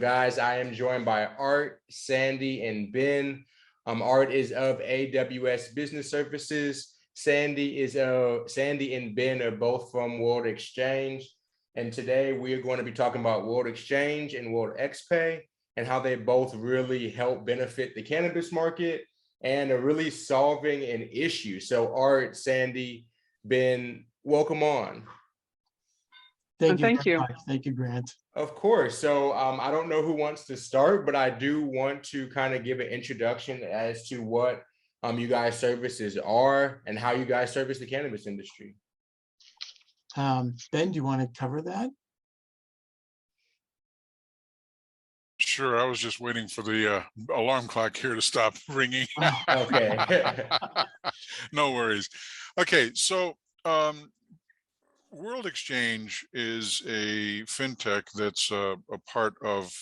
Guys, I am joined by Art, Sandy, and Ben. Art is of AWS Business Services. Sandy and Ben are both from World Exchange. And today we are going to be talking about World Exchange and World XPay and how they both really help benefit the cannabis market and are really solving an issue. So Art, Sandy, Ben, welcome on. Thank you Thank very you. much. Thank you, Grant. Of course. So I don't know who wants to start, but I do want to kind of give an introduction as to what you guys' services are and how you guys service the cannabis industry. Ben, do you want to cover that? Sure. I was just waiting for the alarm clock here to stop ringing. Okay. No worries. Okay, so World Exchange is a fintech that's a part of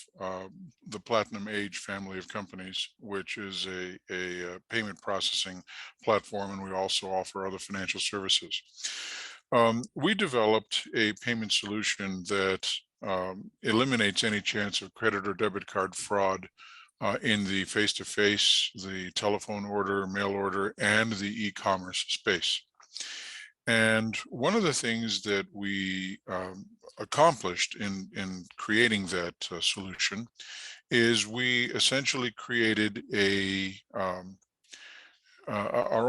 the Platinum Age family of companies, which is a payment processing platform, and we also offer other financial services. We developed a payment solution that eliminates any chance of credit or debit card fraud in the face-to-face, the telephone order, mail order, and the e-commerce space. And one of the things that we accomplished in creating that solution is we essentially created our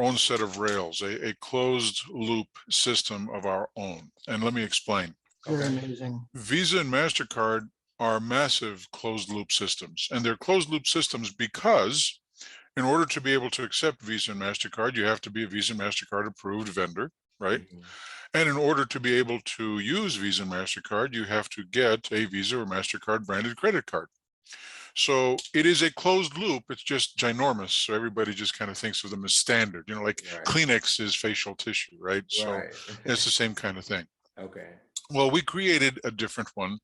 own set of rails, a closed loop system of our own. And let me explain. Very amazing. Visa and MasterCard are massive closed loop systems, and they're closed loop systems because in order to be able to accept Visa and MasterCard, you have to be a Visa and MasterCard approved vendor, right? Mm-hmm. And in order to be able to use Visa and MasterCard, you have to get a Visa or MasterCard branded credit card. So it is a closed loop. It's just ginormous. So everybody just kind of thinks of them as standard, you know, like right. Kleenex is facial tissue, right? So it's the same kind of thing. Okay. Well, we created a different one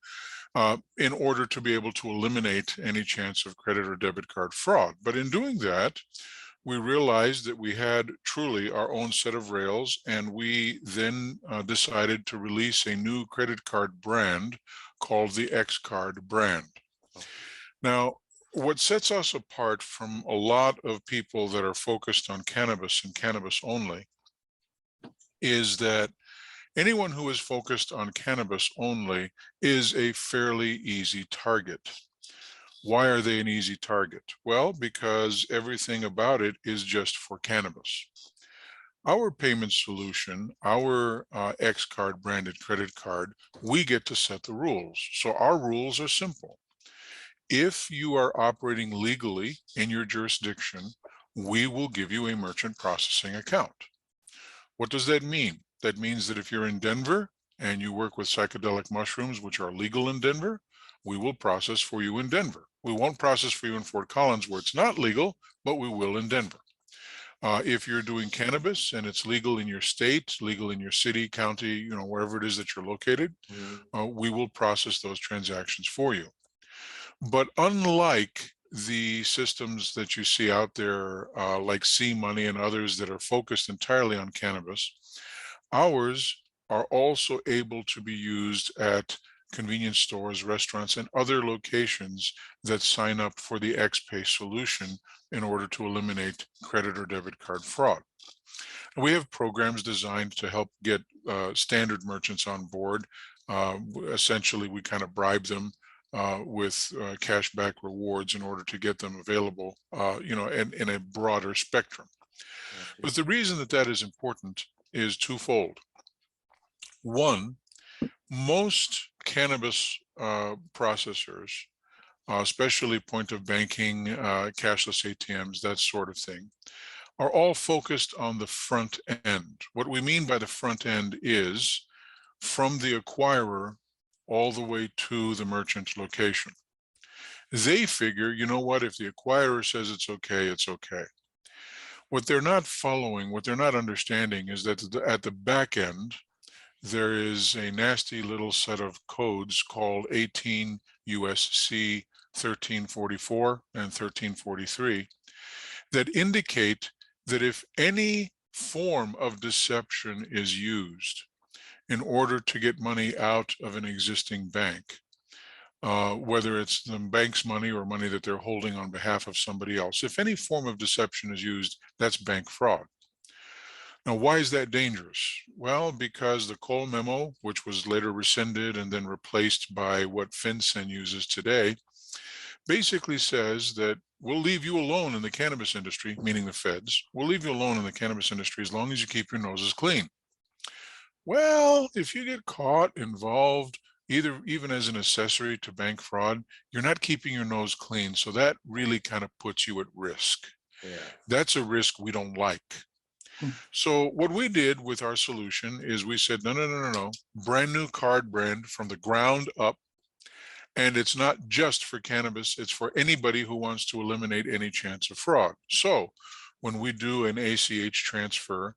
in order to be able to eliminate any chance of credit or debit card fraud. But in doing that, we realized that we had truly our own set of rails, and we then decided to release a new credit card brand called the X Card brand. Now, what sets us apart from a lot of people that are focused on cannabis and cannabis only is that anyone who is focused on cannabis only is a fairly easy target. Why are they an easy target? Well, because everything about it is just for cannabis. Our payment solution, our X Card branded credit card, we get to set the rules. So our rules are simple. If you are operating legally in your jurisdiction, we will give you a merchant processing account. What does that mean? That means that if you're in Denver and you work with psychedelic mushrooms, which are legal in Denver, we will process for you in Denver. We won't process for you in Fort Collins where it's not legal, but we will in Denver. If you're doing cannabis and it's legal in your state, legal in your city, county, you know, wherever it is that you're located, we will process those transactions for you. But unlike the systems that you see out there, like C-Money and others that are focused entirely on cannabis, ours are also able to be used at convenience stores, restaurants, and other locations that sign up for the XPay solution in order to eliminate credit or debit card fraud. We have programs designed to help get standard merchants on board. Essentially, we kind of bribe them with cashback rewards in order to get them available, you know, in a broader spectrum. But the reason that that is important is twofold. One, most cannabis processors, especially point of banking, cashless ATMs, that sort of thing, are all focused on the front end. What we mean by the front end is from the acquirer all the way to the merchant location. They figure, you know what, if the acquirer says it's okay, it's okay. What they're not following, what they're not understanding is that at the back end, there is a nasty little set of codes called 18 USC 1344 and 1343 that indicate that if any form of deception is used in order to get money out of an existing bank, whether it's the bank's money or money that they're holding on behalf of somebody else. If any form of deception is used, that's bank fraud. Now, why is that dangerous? Well, because the Cole memo, which was later rescinded and then replaced by what FinCEN uses today, basically says that we'll leave you alone in the cannabis industry, meaning the feds. We'll leave you alone in the cannabis industry as long as you keep your noses clean. Well, if you get caught involved, even as an accessory to bank fraud, you're not keeping your nose clean. So that really kind of puts you at risk. Yeah. That's a risk we don't like. So what we did with our solution is we said, no, brand new card brand from the ground up. And it's not just for cannabis, it's for anybody who wants to eliminate any chance of fraud. So when we do an ACH transfer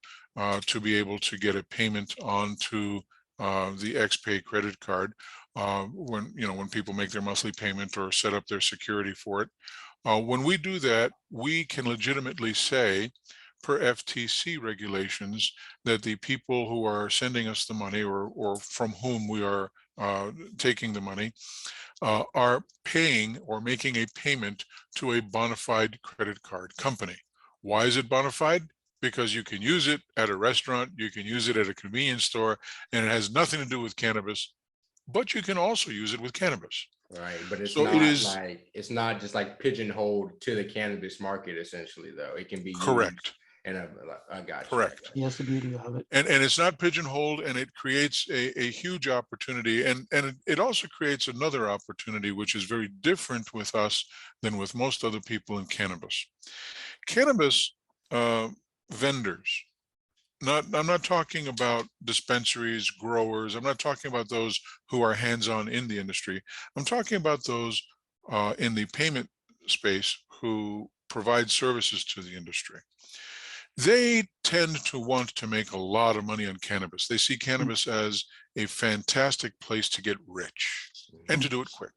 to be able to get a payment onto the XPay credit card, when people make their monthly payment or set up their security for it, when we do that, we can legitimately say, per FTC regulations, that the people who are sending us the money or from whom we are taking the money are paying or making a payment to a bona fide credit card company. Why is it bona fide? Because you can use it at a restaurant, you can use it at a convenience store, and it has nothing to do with cannabis, but you can also use it with cannabis. Right, but it's So not it is like, it's not just like pigeonholed to the cannabis market, essentially, though. It can be used correct. in a, I got you. Correct. Yes, the beauty of it. And it's not pigeonholed, and it creates a huge opportunity. And it also creates another opportunity, which is very different with us than with most other people in cannabis. Cannabis vendors, I'm not talking about dispensaries, growers. I'm not talking about those who are hands-on in the industry. I'm talking about those in the payment space who provide services to the industry. They tend to want to make a lot of money on cannabis. They see cannabis as a fantastic place to get rich and to do it quick.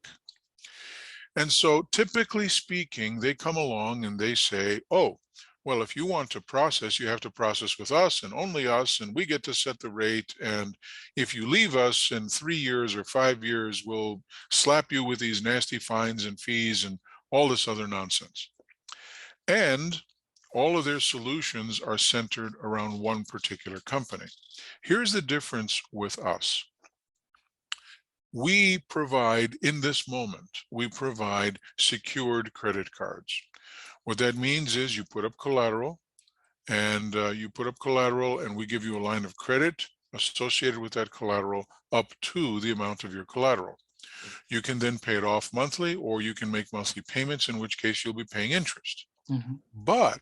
And so typically speaking, they come along and they say, oh, well, if you want to process, you have to process with us and only us, and we get to set the rate. And if you leave us in 3 years or 5 years, we'll slap you with these nasty fines and fees and all this other nonsense. And all of their solutions are centered around one particular company. Here's the difference with us. We provide, in this moment, we provide secured credit cards. What that means is you put up collateral, and we give you a line of credit associated with that collateral up to the amount of your collateral. You can then pay it off monthly, or you can make monthly payments, in which case you'll be paying interest. But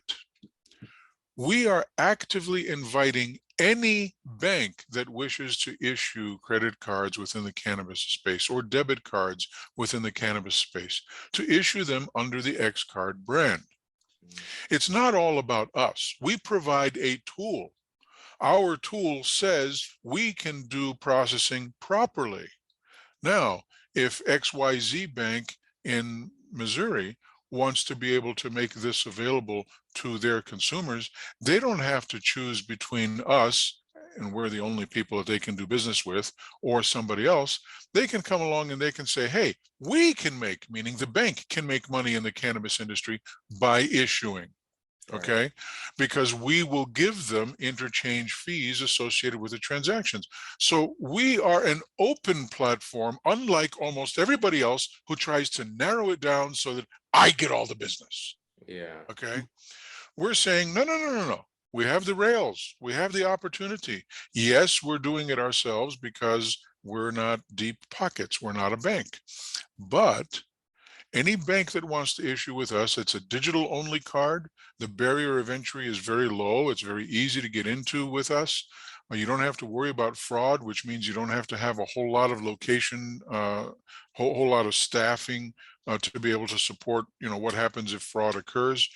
we are actively inviting any bank that wishes to issue credit cards within the cannabis space or debit cards within the cannabis space to issue them under the XCard brand. It's not all about us. We provide a tool. Our tool says we can do processing properly. Now, if XYZ Bank in Missouri wants to be able to make this available to their consumers, they don't have to choose between us, and we're the only people that they can do business with, or somebody else. They can come along and they can say, hey, we can make, meaning the bank can make money in the cannabis industry by issuing. Okay, because we will give them interchange fees associated with the transactions. So we are an open platform, unlike almost everybody else who tries to narrow it down so that I get all the business. Yeah. Okay, we're saying no. We have the rails, we have the opportunity. Yes, we're doing it ourselves because we're not deep pockets, we're not a bank. But any bank that wants to issue with us, it's a digital only card. The barrier of entry is very low. It's very easy to get into with us. You don't have to worry about fraud, which means you don't have to have a whole lot of location, whole lot of staffing to be able to support, what happens if fraud occurs.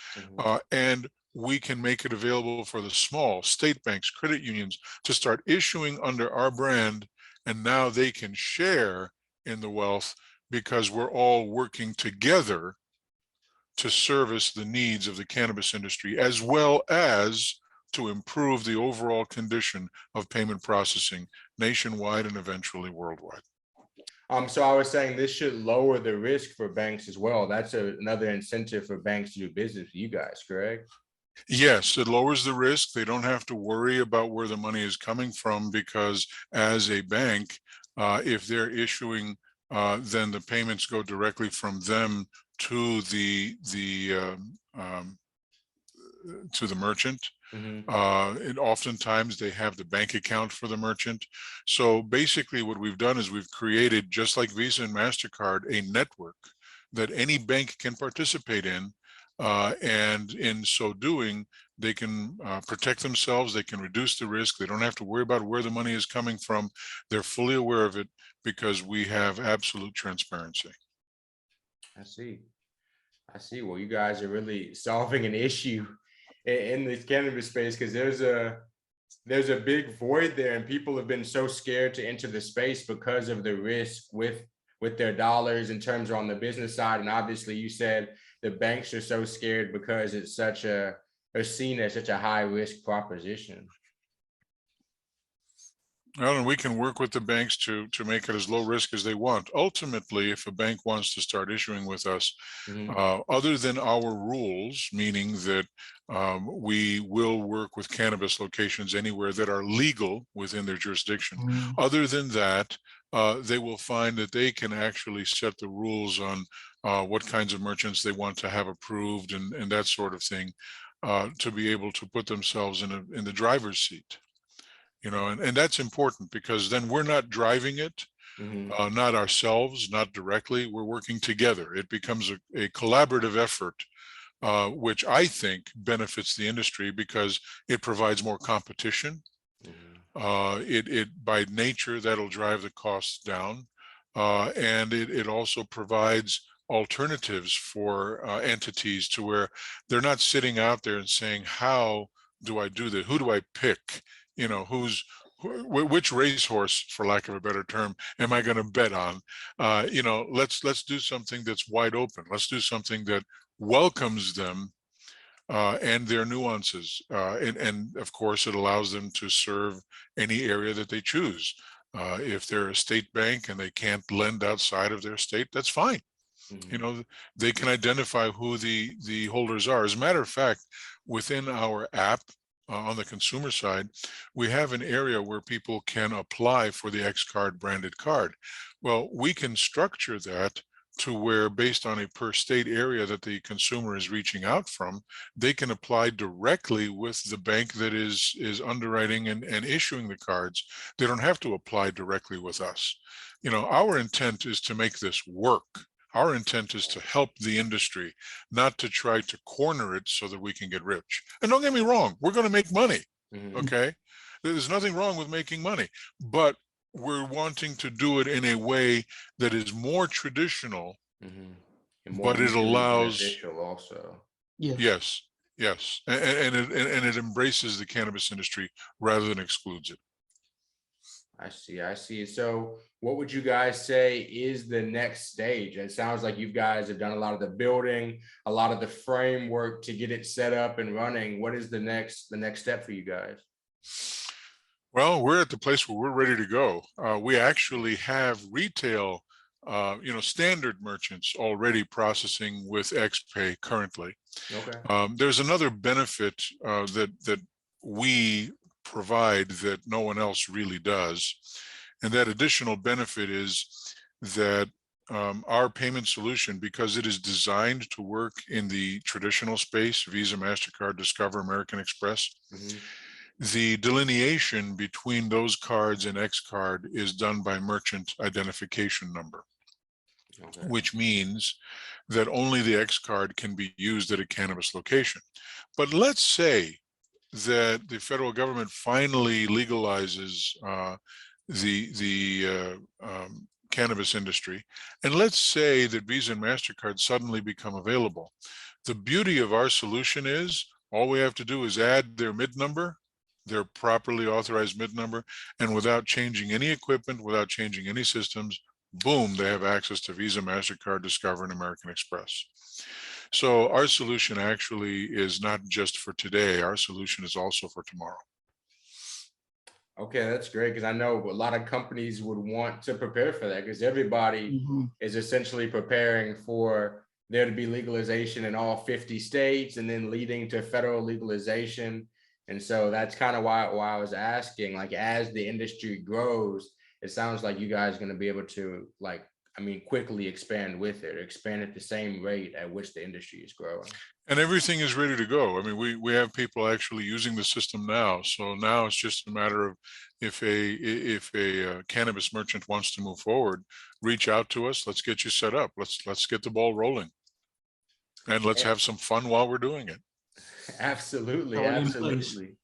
And we can make it available for the small state banks, credit unions to start issuing under our brand. And now they can share in the wealth, because we're all working together to service the needs of the cannabis industry, as well as to improve the overall condition of payment processing nationwide and eventually worldwide. So I was saying this should lower the risk for banks as well. That's another incentive for banks to do business with you guys, correct? Yes, it lowers the risk. They don't have to worry about where the money is coming from because as a bank, if they're issuing, then the payments go directly from them to to the merchant. Mm-hmm. And oftentimes they have the bank account for the merchant. So basically what we've done is we've created, just like Visa and MasterCard, a network that any bank can participate in. And in so doing, they can protect themselves, they can reduce the risk, they don't have to worry about where the money is coming from. They're fully aware of it because we have absolute transparency. I see. I see. Well, you guys are really solving an issue in this cannabis space because there's a big void there, and people have been so scared to enter the space because of the risk with their dollars in terms of on the business side. And obviously, you said the banks are so scared because it's such a are seen as such a high risk proposition. Well, and we can work with the banks to make it as low risk as they want. Ultimately, if a bank wants to start issuing with us, Mm-hmm. other than our rules, meaning that we will work with cannabis locations anywhere that are legal within their jurisdiction. Mm, Other than that, they will find that they can actually set the rules on what kinds of merchants they want to have approved and that sort of thing, to be able to put themselves in the driver's seat. And that's important because then we're not driving it, Mm-hmm. not ourselves, not directly. We're working together. It becomes a collaborative effort, which I think benefits the industry because it provides more competition. Mm-hmm. It by nature, that'll drive the costs down. And it also provides alternatives for entities to where they're not sitting out there and saying, how do I do this? Who do I pick? Which racehorse, for lack of a better term, am I going to bet on? Let's do something that's wide open. Let's do something that welcomes them and their nuances. And of course, it allows them to serve any area that they choose. If they're a state bank and they can't lend outside of their state, that's fine. Mm-hmm. They can identify who the holders are. As a matter of fact, within our app, on the consumer side, we have an area where people can apply for the X card branded card. Well, we can structure that to where, based on a per state area that the consumer is reaching out from, they can apply directly with the bank that is underwriting and issuing the cards. They don't have to apply directly with us. Our intent is to make this work. Our intent is to help the industry, not to try to corner it so that we can get rich. And don't get me wrong, we're going to make money. Mm-hmm. Okay. There's nothing wrong with making money, but we're wanting to do it in a way that is more traditional, Mm-hmm. And more but it mutually allows, beneficial also. yes. yes, yes. And it embraces the cannabis industry rather than excludes it. I see. I see. So what would you guys say is the next stage? It sounds like you guys have done a lot of the building, a lot of the framework to get it set up and running. What is the next step for you guys? Well, we're at the place where we're ready to go. We actually have retail, standard merchants already processing with XPay currently. Okay. There's another benefit that we provide that no one else really does. And that additional benefit is that our payment solution, because it is designed to work in the traditional space, Visa, MasterCard, Discover, American Express, Mm-hmm. the delineation between those cards and X card is done by merchant identification number, Okay. which means that only the X card can be used at a cannabis location. But let's say that the federal government finally legalizes the cannabis industry, and let's say that Visa and MasterCard suddenly become available. The beauty of our solution is all we have to do is add their MID number, their properly authorized MID number, and without changing any equipment, without changing any systems, boom, they have access to Visa, MasterCard, Discover, and American Express. So our solution actually is not just for today, our solution is also for tomorrow. Okay, that's great because I know a lot of companies would want to prepare for that because everybody Mhm. is essentially preparing for there to be legalization in all 50 states and then leading to federal legalization. And so that's kind of why I was asking, like, as the industry grows, it sounds like you guys are going to be able to, like, I mean, quickly expand with it, or expand at the same rate at which the industry is growing. And everything is ready to go. I mean, we have people actually using the system now. So now it's just a matter of if a cannabis merchant wants to move forward, reach out to us. Let's get you set up. Let's get the ball rolling, and let's A- have some fun while we're doing it. Absolutely, Already in place. absolutely.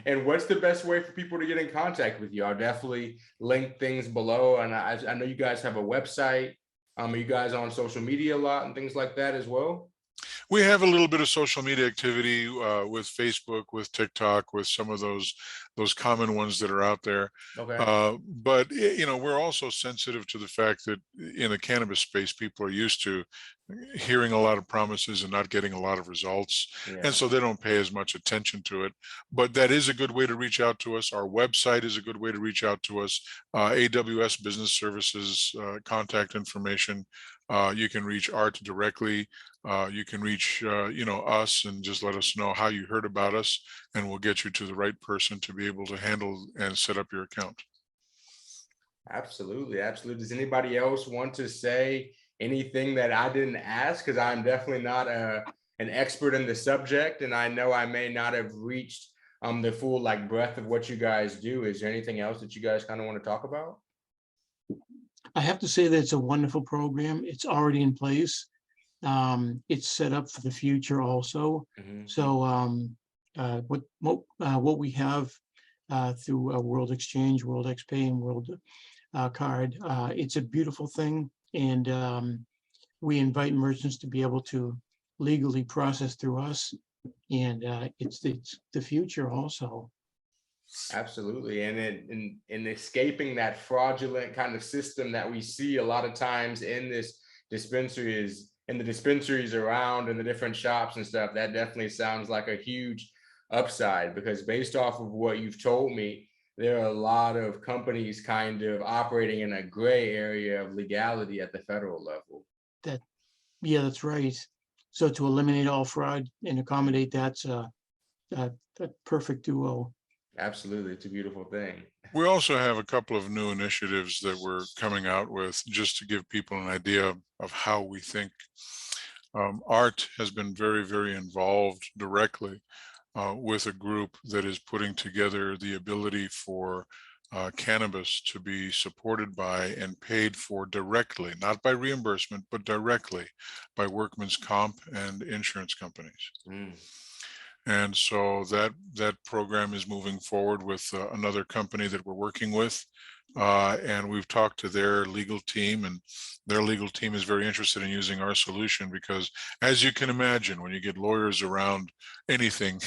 And what's the best way for people to get in contact with you? I'll definitely link things below. And I know you guys have a website. Are you guys on social media a lot and things like that as well? We have a little bit of social media activity with Facebook, with TikTok, with some of those common ones that are out there. Okay. But we're also sensitive to the fact that in the cannabis space, people are used to hearing a lot of promises and not getting a lot of results, and Yeah, so they don't pay as much attention to it. But that is a good way to reach out to us. Our website is a good way to reach out to us. AWS Business Services contact information. You can reach Art directly. You can reach us and just let us know how you heard about us, and we'll get you to the right person to be able to handle and set up your account. absolutely. Absolutely. Does anybody else want to say anything that I didn't ask? Because I'm definitely not an expert in the subject, and I know I may not have reached the full like breadth of what you guys do. Is there anything else that you guys kind of want to talk about? I have to say that it's a wonderful program. It's already in place. It's set up for the future also. Mhm. So what we have through World Exchange, World XPay, and World Card, it's a beautiful thing, and we invite merchants to be able to legally process through us, and it's the future also. Absolutely. And in escaping that fraudulent kind of system that we see a lot of times in this dispensary is in the dispensaries around in the different shops and stuff, that definitely sounds like a huge upside because based off of what you've told me, there are a lot of companies kind of operating in a gray area of legality at the federal level. That, yeah, that's right. So to eliminate all fraud and accommodate that's a perfect duo. Absolutely. It's a beautiful thing. We also have a couple of new initiatives that we're coming out with just to give people an idea of how we think. Art has been very, very involved directly with a group that is putting together the ability for cannabis to be supported by and paid for directly, not by reimbursement, but directly by workman's comp and insurance companies. Mm. And so that program is moving forward with another company that we're working with. And we've talked to their legal team, and their legal team is very interested in using our solution because, as you can imagine, when you get lawyers around anything,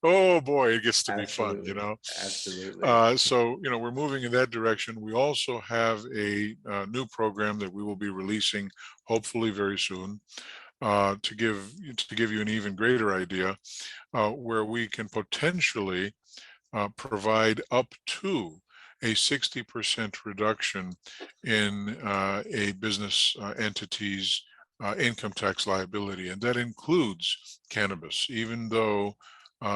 oh boy, it gets to be fun, you Absolutely. know. Absolutely. So, we're moving in that direction. We also have a new program that we will be releasing hopefully very soon to give you an even greater idea, where we can potentially provide up to a 60% reduction in a business entity's income tax liability, and that includes cannabis, even though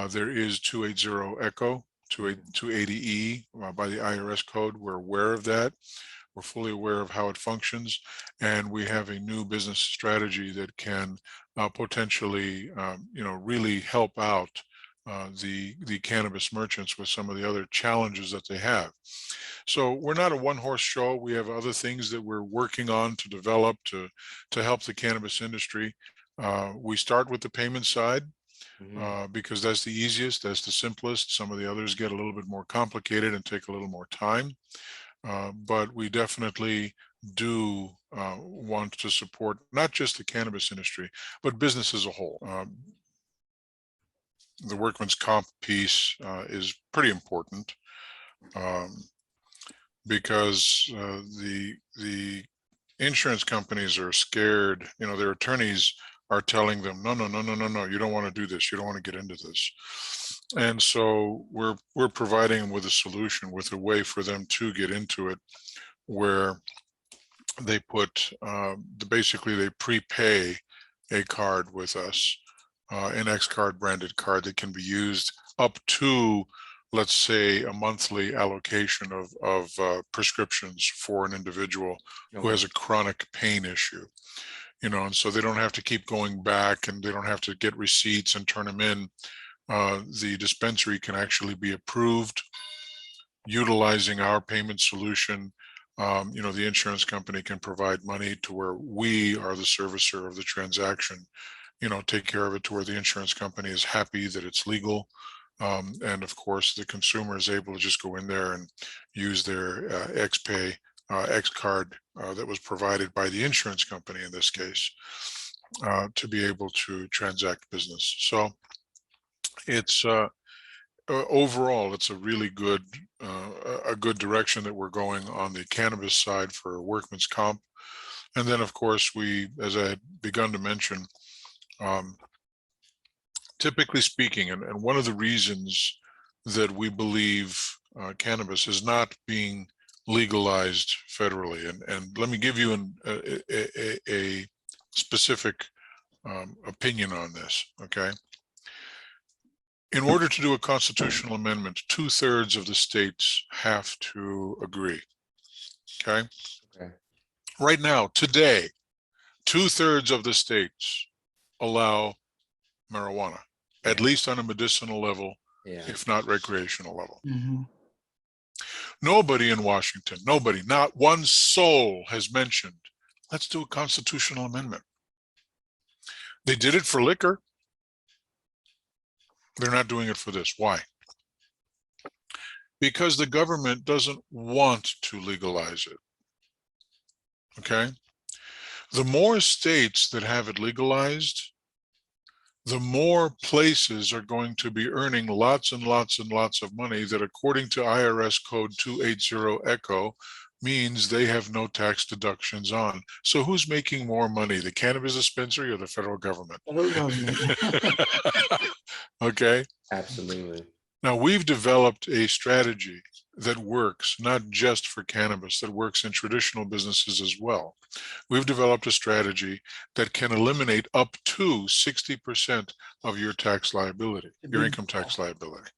there is 280 ECHO, 280E by the IRS code. We're aware of that. We're fully aware of how it functions, and we have a new business strategy that can potentially, really help out the cannabis merchants with some of the other challenges that they have. So we're not a one-horse show. We have other things that we're working on to develop to help the cannabis industry. We start with the payment side. Mhm. Because that's the easiest, that's the simplest. Some of the others get a little bit more complicated and take a little more time. But we definitely do want to support not just the cannabis industry, but business as a whole. The workman's comp piece is pretty important um, because the insurance companies are scared. Their attorneys are telling them, no, no, no, no, no, no, you don't want to do this. You don't want to get into this. And so we're providing them with a solution, with a way for them to get into it, where they put basically they prepay a card with us, an X card branded card that can be used up to, let's say, a monthly allocation of prescriptions for an individual who Okay. has a chronic pain issue. And so they don't have to keep going back, and they don't have to get receipts and turn them in. The dispensary can actually be approved utilizing our payment solution. The insurance company can provide money to where we are the servicer of the transaction, take care of it to where the insurance company is happy that it's legal. And of course, the consumer is able to just go in there and use their XPay X card that was provided by the insurance company in this case, to be able to transact business. So it's overall, it's a really good a good direction that we're going on the cannabis side for workman's comp. And then, of course, we, as I had begun to mention, um, typically speaking, and one of the reasons that we believe cannabis is not being legalized federally, and let me give you a specific opinion on this, okay? In order to do a constitutional amendment, 2/3 of the states have to agree, okay? Okay. Right now, today, 2/3 of the states allow marijuana, at Yeah. least on a medicinal level, Yeah. if not recreational level. Mhm. Nobody in Washington, nobody, not one soul has mentioned, let's do a constitutional amendment. They did it for liquor. They're not doing it for this. Why? Because the government doesn't want to legalize it. Okay? The more states that have it legalized, the more places are going to be earning lots and lots and lots of money that, according to IRS code 280 ECHO, means they have no tax deductions on. So who's making more money, the cannabis dispensary or the federal government? Federal government. Okay. Absolutely. Now, we've developed a strategy that works not just for cannabis, that works in traditional businesses as well. We've developed a strategy that can eliminate up to 60% of your tax liability, your income tax liability.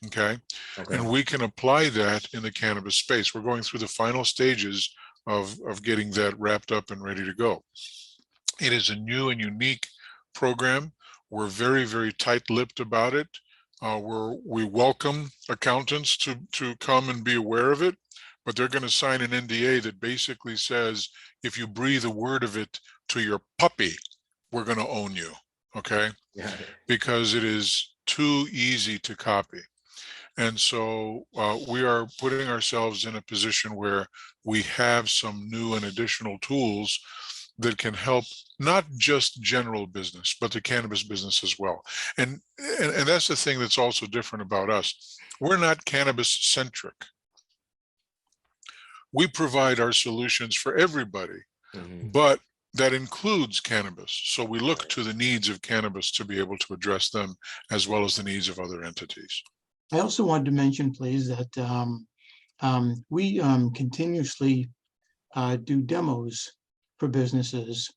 Okay. Okay. And we can apply that in the cannabis space. We're going through the final stages of getting that wrapped up and ready to go. It is a new and unique program. We're very, very tight-lipped about it. We welcome accountants to come and be aware of it, but they're going to sign an NDA that basically says, if you breathe a word of it to your puppy, we're going to own you, okay? Yeah. Because it is too easy to copy. And so we are putting ourselves in a position where we have some new and additional tools that can help not just general business, but the cannabis business as well. And that's the thing that's also different about us. We're not cannabis centric. We provide our solutions for everybody, but that includes cannabis. So we look to the needs of cannabis to be able to address them, as well as the needs of other entities. I also wanted to mention, please, that we continuously do demos for businesses,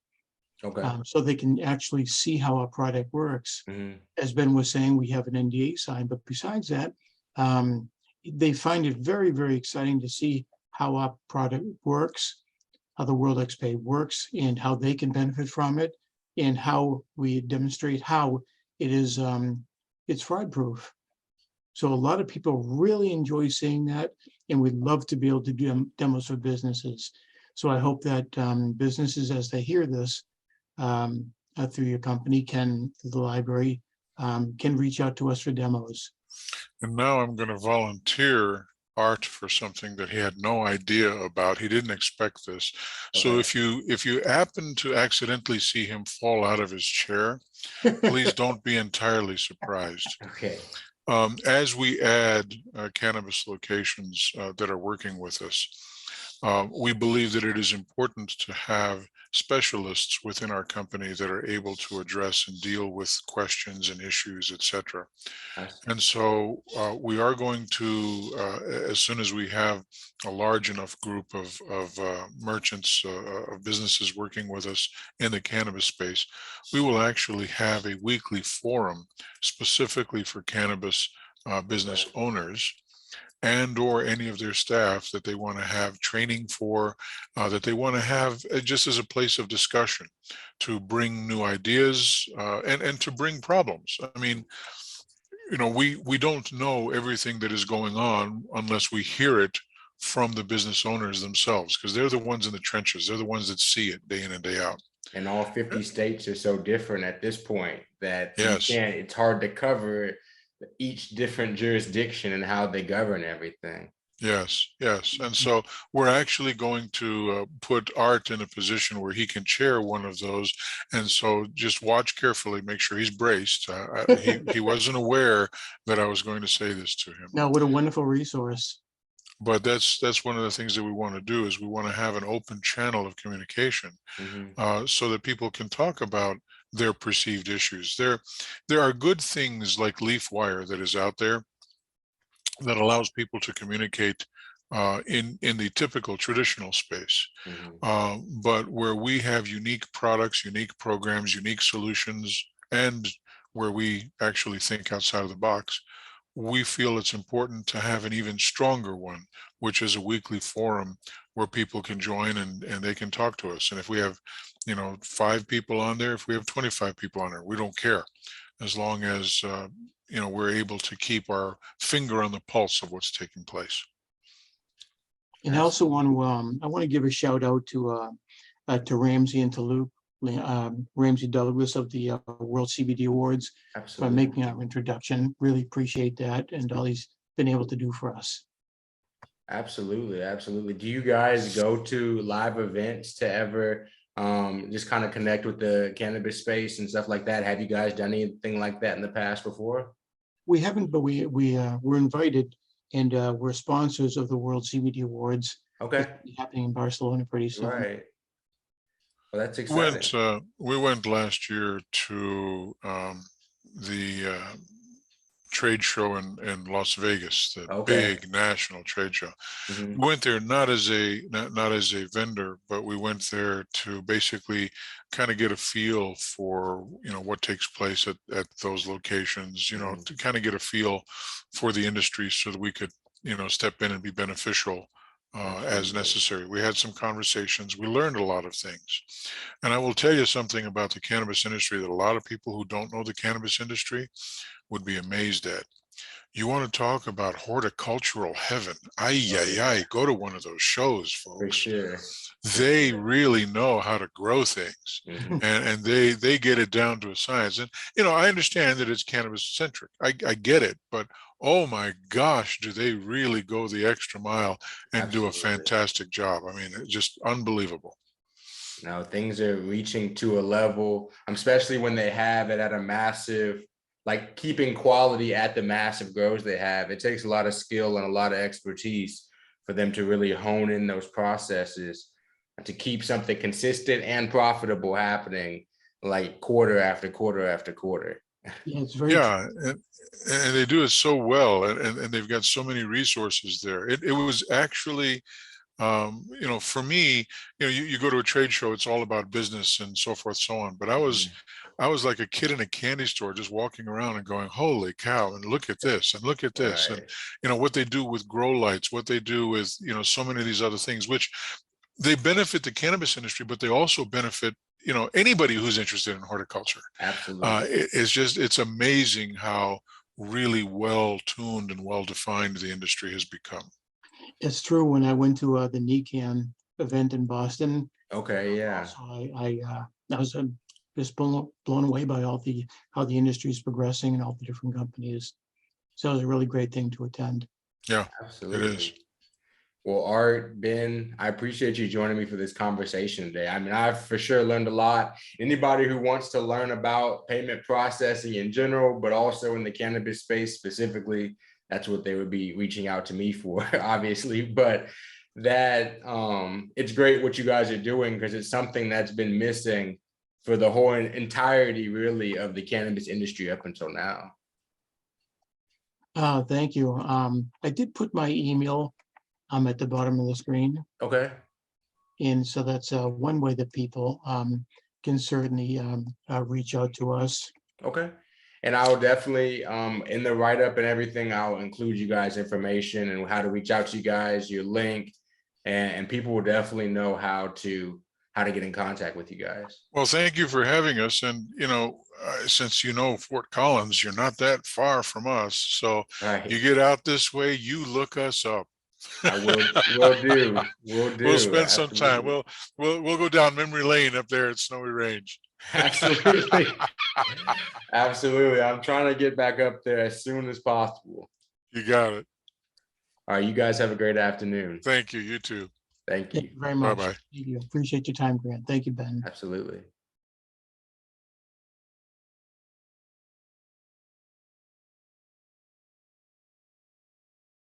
Okay. so they can actually see how our product works. As Ben was saying, we have an NDA signed, but besides that, they find it very, very exciting to see how our product works, how the World XPay works, and how they can benefit from it, and how we demonstrate how it is it's fraud proof. So a lot of people really enjoy seeing that, and we'd love to be able to do demos for businesses. So I hope that businesses, as they hear this through your company, through the library, can reach out to us for demos. And now I'm going to volunteer Art for something that he had no idea about. He didn't expect this. So if you happen to accidentally see him fall out of his chair, please don't be entirely surprised. Okay. As we add cannabis locations that are working with us, We believe that it is important to have specialists within our company that are able to address and deal with questions and issues, etc. And so we are going to, as soon as we have a large enough group of merchants, of businesses working with us in the cannabis space, we will actually have a weekly forum specifically for cannabis business owners and or any of their staff that they want to have training for, that they want to have just as a place of discussion to bring new ideas and to bring problems. I mean, we don't know everything that is going on unless we hear it from the business owners themselves, because they're the ones in the trenches. They're the ones that see it day in and day out. And all 50 states are so different at this point that Yes. it's hard to cover each different jurisdiction and how they govern everything. Yes, yes. And so we're actually going to put Art in a position where he can chair one of those. And so just watch carefully, make sure he's braced. He wasn't aware that I was going to say this to him. No, what a wonderful resource. But that's one of the things that we want to do, is we want to have an open channel of communication so that people can talk about their perceived issues. There are good things like LeafWire that is out there that allows people to communicate in the typical traditional space. But where we have unique products, unique programs, unique solutions, and where we actually think outside of the box, we feel it's important to have an even stronger one, which is a weekly forum where people can join and they can talk to us. And if we have, 5 people on there, if we have 25 people on there, we don't care, as long as we're able to keep our finger on the pulse of what's taking place. And I also want to give a shout out to Ramsey and to Luke, Ramsey Douglas of the World CBD Awards for making our introduction. Really appreciate that and all he's been able to do for us. Absolutely, absolutely. Do you guys go to live events to ever just kind of connect with the cannabis space and stuff like that? Have you guys done anything like that in the past before? We haven't, but we're invited, and we're sponsors of the World CBD Awards. Okay. It's happening in Barcelona pretty soon. Right. Well, that's exciting. We went last year to the trade show in Las Vegas, the big national trade show. We went there not as a vendor, but we went there to basically kind of get a feel for what takes place at those locations, to kind of get a feel for the industry so that we could step in and be beneficial as necessary. We had some conversations. We learned a lot of things. And I will tell you something about the cannabis industry that a lot of people who don't know the cannabis industry would be amazed at. You want to talk about horticultural heaven? Go to one of those shows, folks. For sure. They really know how to grow things, and they get it down to a science. And I understand that it's cannabis centric. I get it, but oh my gosh, do they really go the extra mile and do a fantastic job? I mean, it's just unbelievable. Now things are reaching to a level, especially when they have it at a massive, like keeping quality at the massive grows they have. It takes a lot of skill and a lot of expertise for them to really hone in those processes and to keep something consistent and profitable happening, like quarter after quarter after quarter. Yeah, it's very and they do it so well, and they've got so many resources there. It was actually for me, you go to a trade show, it's all about business and so forth, so on. But I was like a kid in a candy store, just walking around and going, holy cow, and look at this, and look at this. Right. And, what they do with grow lights, what they do with, so many of these other things, which they benefit the cannabis industry, but they also benefit, anybody who's interested in horticulture. Absolutely. It's amazing how really well tuned and well defined the industry has become. It's true. When I went to the NECAN event in Boston, yeah. I was just blown away by how the industry is progressing and all the different companies. So it was a really great thing to attend. Yeah, absolutely. It is. Well, Art, Ben, I appreciate you joining me for this conversation today. I mean, I've for sure learned a lot. Anybody who wants to learn about payment processing in general, but also in the cannabis space specifically, that's what they would be reaching out to me for, obviously. But that it's great what you guys are doing, because it's something that's been missing for the whole entirety, really, of the cannabis industry up until now. Thank you. I did put my email at the bottom of the screen. Okay. And so that's one way that people can certainly reach out to us. Okay. And I will definitely, in the write-up and everything, I'll include you guys' information and how to reach out to you guys, your link, and people will definitely know how to get in contact with you guys. Well, thank you for having us. And, since Fort Collins, you're not that far from us. So Right. you get out this way, you look us up. I will do. We'll spend some Absolutely. time. We'll go down memory lane up there at Snowy Range. Absolutely. Absolutely. I'm trying to get back up there as soon as possible. You got it. All right. You guys have a great afternoon. Thank you. You too. Thank Thank you. you very much. Bye-bye. Thank you. Appreciate your time, Grant. Thank you, Ben. Absolutely.